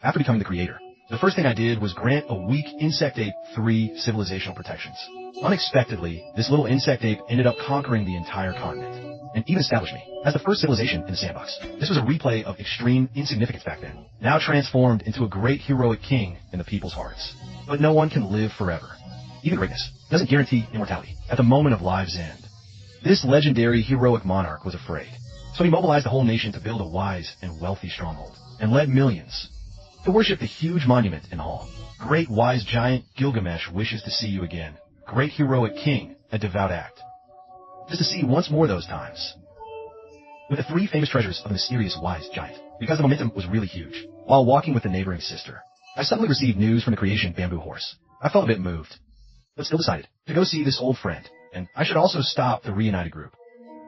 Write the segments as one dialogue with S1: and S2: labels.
S1: After becoming the creator, the first thing I did was grant a weak insect ape 3 civilizational protections. Unexpectedly, this little insect ape ended up conquering the entire continent, and even established me as the first civilization in the sandbox. This was a replay of extreme insignificance back then, now transformed into a great heroic king in the people's hearts. But no one can live forever. Even greatness doesn't guarantee immortality at the moment of life's end. This legendary heroic monarch was afraid, so he mobilized the whole nation to build a wise and wealthy stronghold, and led millions to worship the huge monument in hall. Great wise giant Gilgamesh wishes to see you again. Great heroic king, a devout act. Just to see once more those times. With the 3 famous treasures of the mysterious wise giant, because the momentum was really huge. While walking with the neighboring sister, I suddenly received news from the creation bamboo horse. I felt a bit moved, but still decided to go see this old friend, and I should also stop the reunited group.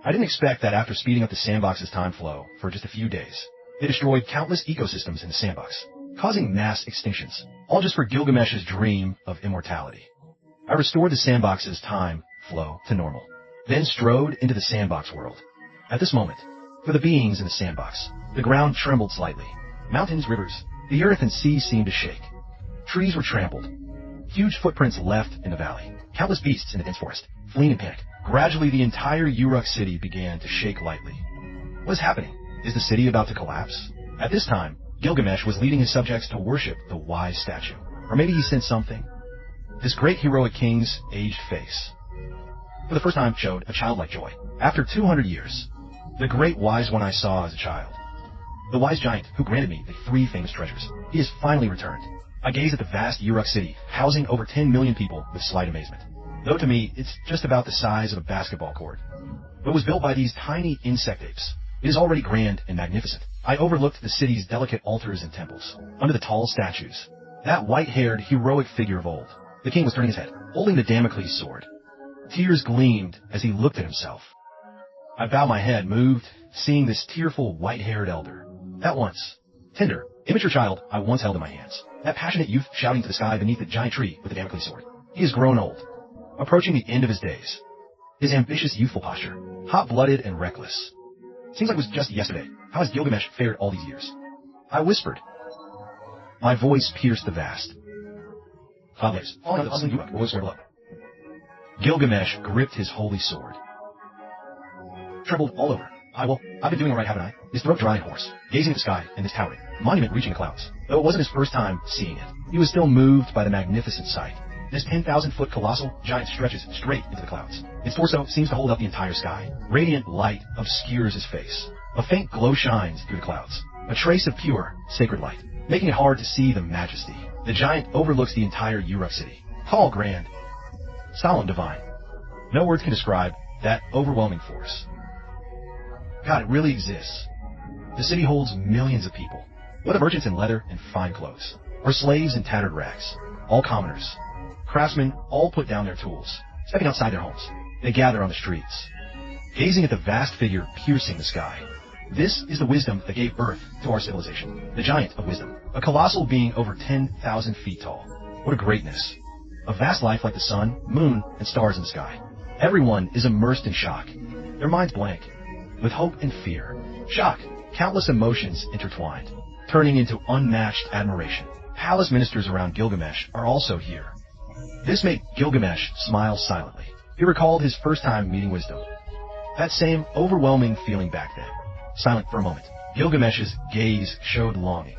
S1: I didn't expect that after speeding up the sandbox's time flow for just a few days, they destroyed countless ecosystems in the sandbox, causing mass extinctions, all just for Gilgamesh's dream of immortality. I restored the sandbox's time flow to normal, then strode into the sandbox world. At this moment, for the beings in the sandbox, the ground trembled slightly. Mountains, rivers, the earth and sea seemed to shake. Trees were trampled. Huge footprints left in the valley. Countless beasts in the dense forest, fleeing in panic. Gradually, the entire Uruk city began to shake lightly. What is happening? Is the city about to collapse? At this time, Gilgamesh was leading his subjects to worship the wise statue. Or maybe he sensed something. This great heroic king's aged face, for the first time, showed a childlike joy. After 200 years, the great wise one I saw as a child, the wise giant who granted me the 3 famous treasures, he has finally returned. I gaze at the vast Uruk city, housing over 10 million people with slight amazement. Though to me, it's just about the size of a basketball court. But it was built by these tiny insect apes. It is already grand and magnificent. I overlooked the city's delicate altars and temples. Under the tall statues, that white-haired, heroic figure of old, the king was turning his head, holding the Damocles sword. Tears gleamed as he looked at himself. I bowed my head, moved, seeing this tearful, white-haired elder. That once tender, immature child I once held in my hands. That passionate youth shouting to the sky beneath the giant tree with the Damocles sword. He has grown old, approaching the end of his days. His ambitious, youthful posture, hot-blooded and reckless. Seems like it was just yesterday. How has Gilgamesh fared all these years? I whispered. My voice pierced the vast. Fathers, falling out of the hustling Uruk, rose below. Gilgamesh gripped his holy sword. Trembled all over. I've been doing all right, haven't I? His throat dry and hoarse, gazing at the sky and this towering monument reaching the clouds. Though it wasn't his first time seeing it, he was still moved by the magnificent sight. This 10,000-foot colossal giant stretches straight into the clouds. Its torso seems to hold up the entire sky. Radiant light obscures his face. A faint glow shines through the clouds. A trace of pure, sacred light, making it hard to see the majesty. The giant overlooks the entire Uruk city. Tall, grand, solemn, divine. No words can describe that overwhelming force. God, it really exists. The city holds millions of people, whether merchants in leather and fine clothes, or slaves in tattered rags, all commoners. Craftsmen all put down their tools, stepping outside their homes. They gather on the streets, gazing at the vast figure piercing the sky. This is the wisdom that gave birth to our civilization, the giant of wisdom, a colossal being over 10,000 feet tall. What a greatness. A vast life like the sun, moon, and stars in the sky. Everyone is immersed in shock, their minds blank, with hope and fear. Shock, countless emotions intertwined, turning into unmatched admiration. Palace ministers around Gilgamesh are also here. This made Gilgamesh smile silently. He recalled his first time meeting wisdom. That same overwhelming feeling back then. Silent for a moment, Gilgamesh's gaze showed longing.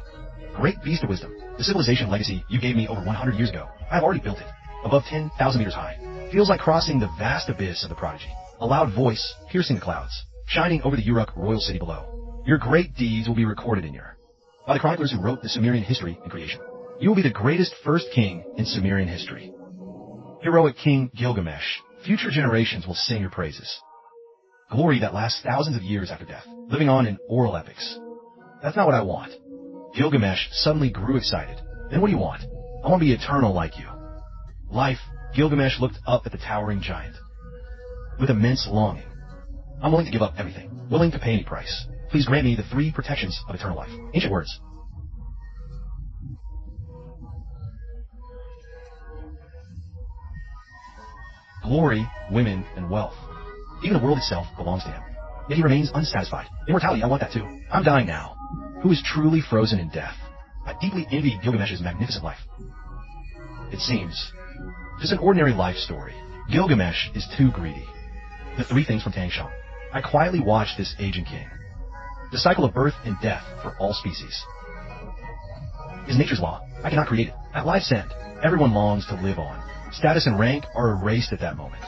S1: Great beast of wisdom, the civilization legacy you gave me over 100 years ago. I've already built it, above 10,000 meters high. Feels like crossing the vast abyss of the prodigy. A loud voice piercing the clouds, shining over the Uruk royal city below. Your great deeds will be recorded in your, by the chroniclers who wrote the Sumerian history and creation. You will be the greatest first king in Sumerian history. Heroic King Gilgamesh, future generations will sing your praises. Glory that lasts thousands of years after death, living on in oral epics. That's not what I want. Gilgamesh suddenly grew excited. Then what do you want? I want to be eternal like you. Life, Gilgamesh looked up at the towering giant with immense longing. I'm willing to give up everything, willing to pay any price. Please grant me the 3 protections of eternal life. Ancient words. Glory, women, and wealth. Even the world itself belongs to him. Yet he remains unsatisfied. Immortality, I want that too. I'm dying now. Who is truly frozen in death? I deeply envied Gilgamesh's magnificent life. It seems just an ordinary life story. Gilgamesh is too greedy. The three things from Tang Shang. I quietly watched this aging king. The cycle of birth and death for all species is nature's law. I cannot create it. At life's end, everyone longs to live on. Status and rank are erased at that moment.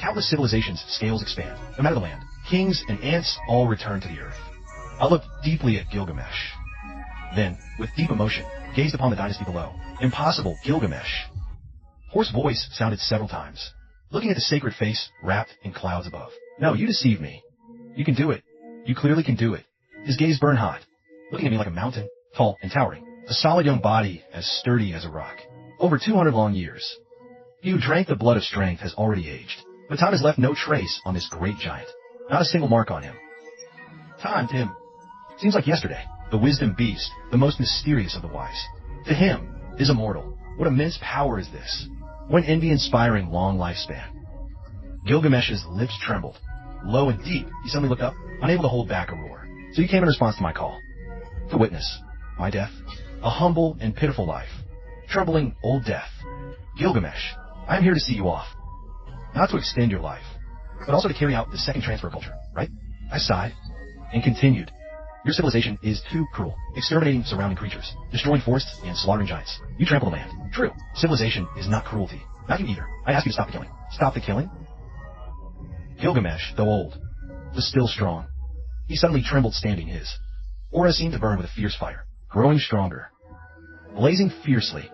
S1: Countless civilizations' scales expand. No matter the land, kings and ants all return to the earth. I looked deeply at Gilgamesh. Then, with deep emotion, gazed upon the dynasty below. Impossible, Gilgamesh. Hoarse voice sounded several times, looking at the sacred face wrapped in clouds above. No, you deceived me. You can do it. You clearly can do it. His gaze burned hot, looking at me like a mountain, tall and towering. A solid young body as sturdy as a rock. Over 200 long years. He who drank the blood of strength has already aged. But time has left no trace on this great giant. Not a single mark on him. Time to him seems like yesterday. The wisdom beast, the most mysterious of the wise. To him is immortal. What immense power is this? What an envy-inspiring long lifespan. Gilgamesh's lips trembled. Low and deep, he suddenly looked up, unable to hold back a roar. So he came in response to my call. To witness my death. A humble and pitiful life. Troubling old death. Gilgamesh, I am here to see you off. Not to extend your life, but also to carry out the second transfer culture, right? I sighed and continued. Your civilization is too cruel, exterminating surrounding creatures, destroying forests and slaughtering giants. You trample the land. True. Civilization is not cruelty. Not you either. I ask you to stop the killing. Stop the killing? Gilgamesh, though old, was still strong. He suddenly trembled standing. His aura seemed to burn with a fierce fire, growing stronger. Blazing fiercely,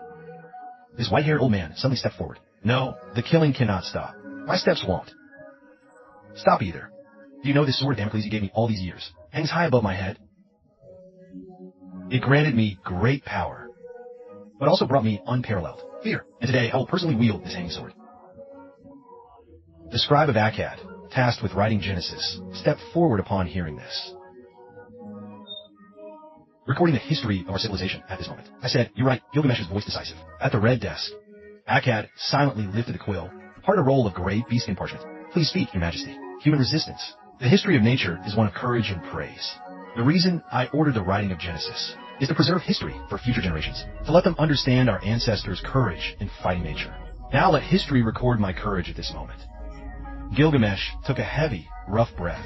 S1: this white-haired old man suddenly stepped forward. No, the killing cannot stop. My steps won't stop either. Do you know this sword of Damocles you gave me all these years hangs high above my head? It granted me great power, but also brought me unparalleled fear. And today I will personally wield this hanging sword. The scribe of Akkad, tasked with writing Genesis, stepped forward upon hearing this. Recording the history of our civilization at this moment. I said, you're right, Gilgamesh's voice decisive. At the red desk, Akkad silently lifted the quill, parted a roll of gray beeskin parchment. Please speak, Your Majesty. Human resistance. The history of nature is one of courage and praise. The reason I ordered the writing of Genesis is to preserve history for future generations, to let them understand our ancestors' courage in fighting nature. Now let history record my courage at this moment. Gilgamesh took a heavy, rough breath,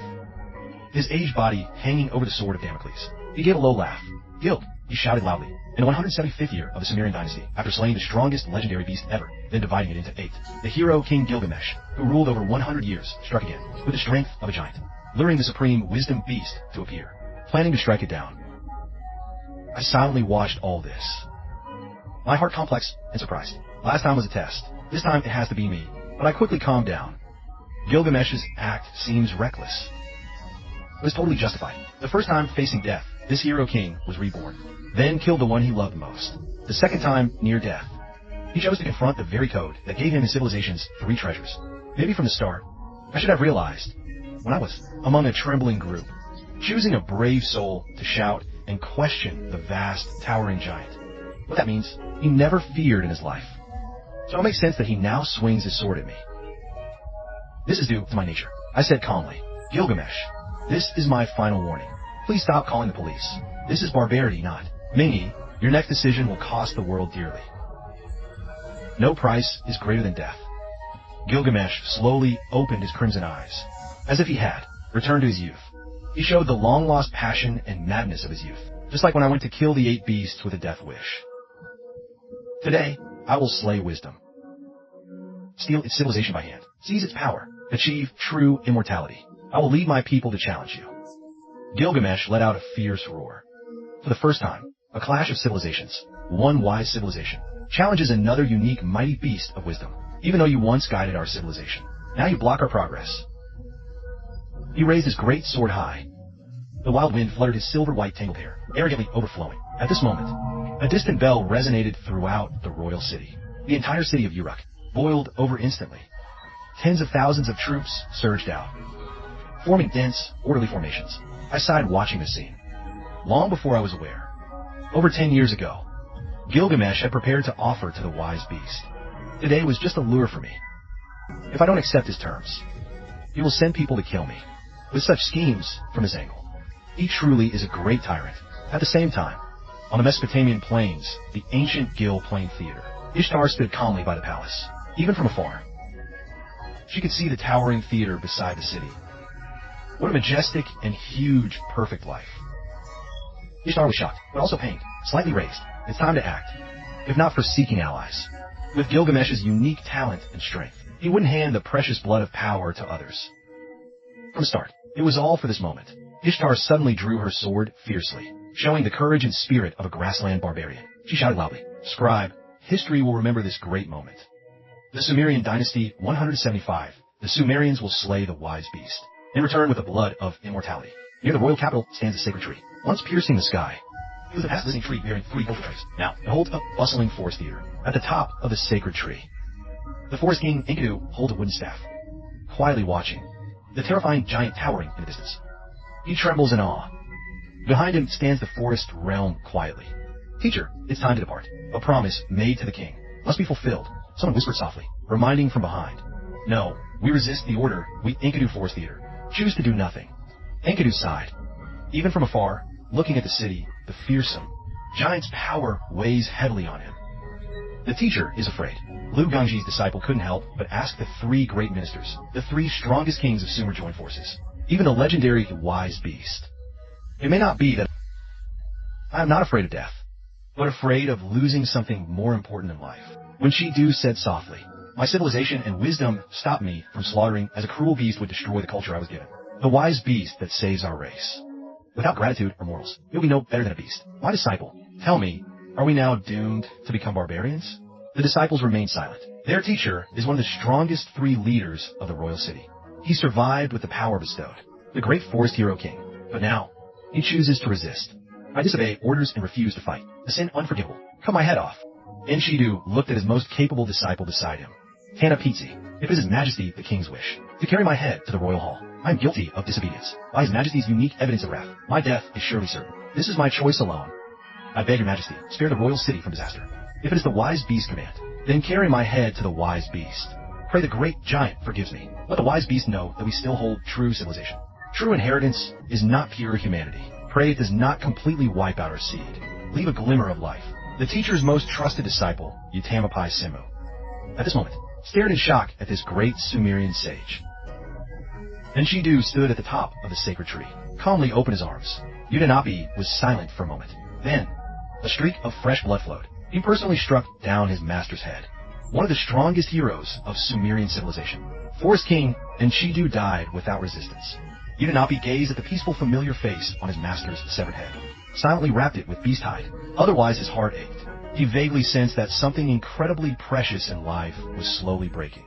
S1: his aged body hanging over the sword of Damocles. He gave a low laugh. Gild, he shouted loudly. In the 175th year of the Sumerian dynasty, after slaying the strongest legendary beast ever, then dividing it into 8, the hero King Gilgamesh, who ruled over 100 years, struck again, with the strength of a giant, luring the supreme wisdom beast to appear, planning to strike it down. I silently watched all this, my heart complex and surprised. Last time was a test. This time it has to be me. But I quickly calmed down. Gilgamesh's act seems reckless. It was totally justified. The first time facing death, this hero king was reborn, then killed the one he loved most. The second time, near death, he chose to confront the very code that gave him his civilization's 3 treasures. Maybe from the start, I should have realized, when I was among a trembling group, choosing a brave soul to shout and question the vast, towering giant. What that means, he never feared in his life. So it makes sense that he now swings his sword at me. This is due to my nature. I said calmly, Gilgamesh, this is my final warning. Please stop calling the police. This is barbarity, not. Mingi, your next decision will cost the world dearly. No price is greater than death. Gilgamesh slowly opened his crimson eyes, as if he had returned to his youth. He showed the long-lost passion and madness of his youth, just like when I went to kill the 8 beasts with a death wish. Today, I will slay wisdom, steal its civilization by hand, seize its power, achieve true immortality. I will lead my people to challenge you. Gilgamesh let out a fierce roar. For the first time, a clash of civilizations, one wise civilization, challenges another unique mighty beast of wisdom. Even though you once guided our civilization, now you block our progress. He raised his great sword high. The wild wind fluttered his silver-white tangled hair, arrogantly overflowing. At this moment, a distant bell resonated throughout the royal city. The entire city of Uruk boiled over instantly. Tens of thousands of troops surged out, forming dense, orderly formations. I sighed watching the scene. Long before I was aware, over 10 years ago, Gilgamesh had prepared to offer to the wise beast. Today was just a lure for me. If I don't accept his terms, he will send people to kill me. With such schemes from his angle, he truly is a great tyrant. At the same time, On the Mesopotamian plains, the ancient Gil Plain Theater, Ishtar stood calmly by the palace, even from afar. She could see the towering theater beside the city. What a majestic and huge, perfect life. Ishtar was shocked, but also pained, slightly raised. It's time to act, if not for seeking allies. With Gilgamesh's unique talent and strength, he wouldn't hand the precious blood of power to others. From the start, it was all for this moment. Ishtar suddenly drew her sword fiercely, showing the courage and spirit of a grassland barbarian. She shouted loudly, "Scribe, history will remember this great moment. The Sumerian dynasty 175. The Sumerians will slay the wise beast, in return with the blood of immortality." Near the royal capital stands a sacred tree, once piercing the sky. It was a vast listening tree bearing 3 oak trees. Now, it holds a bustling forest theater. At the top of the sacred tree, the forest king Enkidu holds a wooden staff, quietly watching the terrifying giant towering in the distance. He trembles in awe. Behind him stands the forest realm quietly. "Teacher, it's time to depart. A promise made to the king must be fulfilled," someone whispered softly, reminding from behind. "No, we resist the order. We Enkidu Forest Theater choose to do nothing." Enkidu sighed. Even from afar, looking at the city, the fearsome giant's power weighs heavily on him. The teacher is afraid. Lu Gangji's disciple couldn't help but ask the 3 great ministers, the 3 strongest kings of Sumer joined forces, even the legendary wise beast. "It may not be that I am not afraid of death, but afraid of losing something more important in life." When Shidu said softly, "My civilization and wisdom stopped me from slaughtering as a cruel beast would destroy the culture I was given. The wise beast that saves our race. Without gratitude or morals, it will be no better than a beast. My disciple, tell me, are we now doomed to become barbarians?" The disciples remained silent. Their teacher is one of the strongest 3 leaders of the royal city. He survived with the power bestowed, the great forest hero king. But now, he chooses to resist. "I disobey orders and refuse to fight. A sin unforgivable. Cut my head off." Enkidu looked at his most capable disciple beside him. "Tana Pitsi, if it is His Majesty the King's wish to carry my head to the royal hall, I am guilty of disobedience. By His Majesty's unique evidence of wrath, my death is surely certain. This is my choice alone. I beg your Majesty, spare the royal city from disaster. If it is the wise beast command, then carry my head to the wise beast. Pray the great giant forgives me. Let the wise beast know that we still hold true civilization. True inheritance is not pure humanity. Pray it does not completely wipe out our seed. Leave a glimmer of life." The teacher's most trusted disciple, Utamapai Simu, at this moment, stared in shock at this great Sumerian sage. Then Shidu stood at the top of the sacred tree, calmly opened his arms. Udanapi was silent for a moment. Then, a streak of fresh blood flowed. He personally struck down his master's head, one of the strongest heroes of Sumerian civilization. Forest King Enkidu died without resistance. Udanapi gazed at the peaceful, familiar face on his master's severed head, silently wrapped it with beast hide. Otherwise, his heart ached. He vaguely sensed that something incredibly precious in life was slowly breaking.